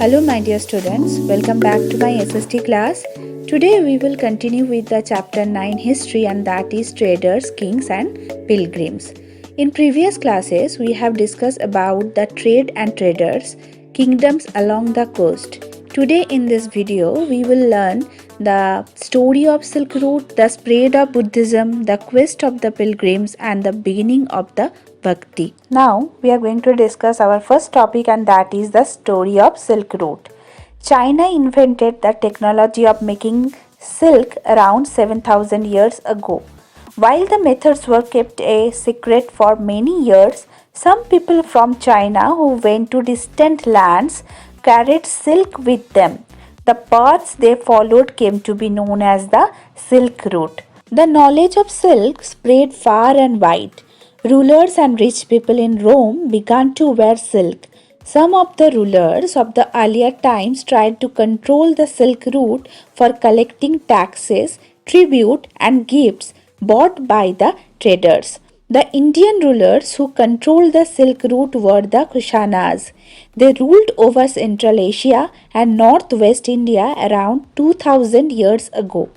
Hello my dear students, welcome back to my SST class. Today we will continue with the chapter 9 history, and that is traders, kings and pilgrims. In previous classes we have discussed about the trade and traders, kingdoms along the coast. Today in this video we will learn the story of Silk Route, the spread of Buddhism, the quest of the pilgrims and the beginning of the Bhakti. Now we are going to discuss our first topic, and that is the story of Silk Route. China invented the technology of making silk around 7,000 years ago. While the methods were kept a secret for many years, some people from China who went to distant lands carried silk with them. The paths they followed came to be known as the Silk Route. The knowledge of silk spread far and wide. Rulers and rich people in Rome began to wear silk. Some of the rulers of the earlier times tried to control the Silk Route for collecting taxes, tribute, and gifts bought by the traders. The Indian rulers who controlled the Silk Route were the Kushanas. They ruled over Central Asia and Northwest India around 2000 years ago.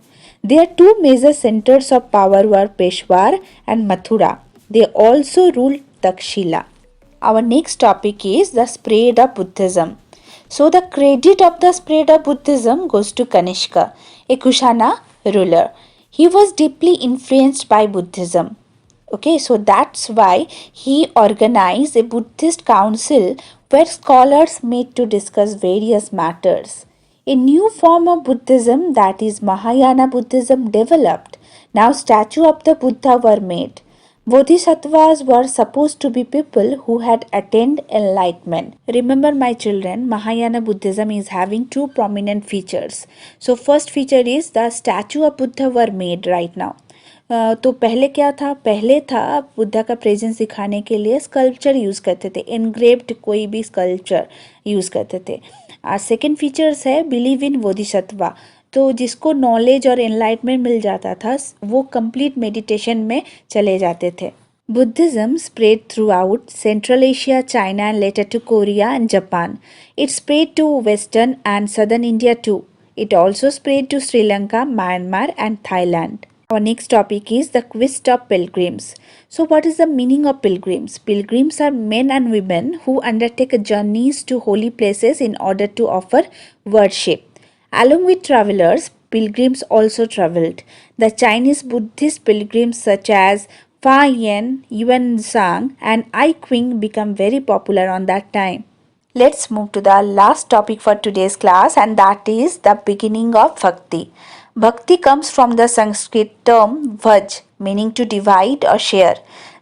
Their two major centers of power were Peshawar and Mathura. They also ruled Takshila. Our next topic is the spread of Buddhism. So the credit of the spread of Buddhism goes to Kanishka, a Kushana ruler. He was deeply influenced by Buddhism. Okay, so that's why he organized a Buddhist council where scholars met to discuss various matters. A new form of Buddhism, that is Mahayana Buddhism, developed. Now statues of the Buddha were made. Bodhisattvas were supposed to be people who had attained enlightenment. Remember my children, Mahayana Buddhism is having two prominent features. So first feature is the statue of Buddha were made right now. तो पहले क्या था, पहले था बुद्धा का presence दिखाने के लिए स्कल्पचर यूज़ करते थे, एनग्रेव्ड कोई भी स्कल्पचर यूज़ करते थे. सेकेंड फीचर्स है बिलीव इन बोधिसत्वा. तो जिसको नॉलेज और एनलाइटमेंट मिल जाता था वो कंप्लीट मेडिटेशन में चले जाते थे. Buddhism spread throughout Central Asia, China, and later to Korea and Japan. It spread to Western and Southern India too. It also spread to Sri Lanka, Myanmar, and Thailand. Our next topic is the quest of pilgrims. So what is the meaning of pilgrims? Pilgrims are men and women who undertake journeys to holy places in order to offer worship. Along with travelers, pilgrims also traveled. The Chinese Buddhist pilgrims such as Fa Yen, Yuan Zhang, and Ai Qing became very popular on that time. Let's move to the last topic for today's class, and that is the beginning of Bhakti. Bhakti comes from the Sanskrit term vaj, meaning to divide or share.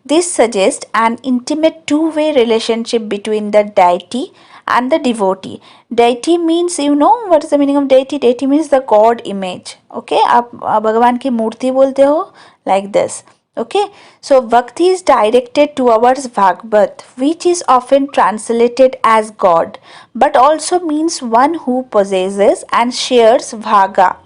This suggests an intimate two-way relationship between the deity and the devotee. Deity means, you know what is the meaning of deity? Deity means the God image. Okay, आप भगवान की मूर्ति बोलते हो, like this. Okay, so Bhakti is directed towards Bhagavad, which is often translated as God, but also means one who possesses and shares Bhaga,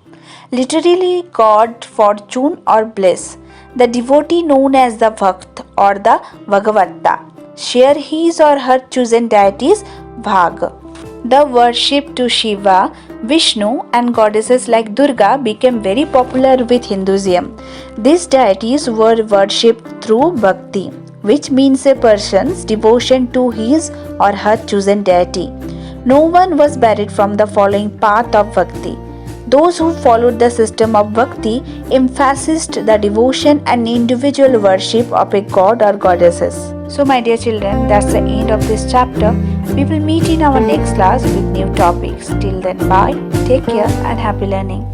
literally God, fortune or bliss. The devotee known as the Bhakt or the Bhagavatta share his or her chosen deity's Bhag. The worship to Shiva, Vishnu and goddesses like Durga became very popular with Hinduism. These deities were worshipped through Bhakti, which means a person's devotion to his or her chosen deity. No one was barred from the following path of Bhakti. Those who followed the system of Bhakti emphasized the devotion and individual worship of a god or goddesses. So my dear children, that's the end of this chapter. We will meet in our next class with new topics. Till then, bye, take care and happy learning.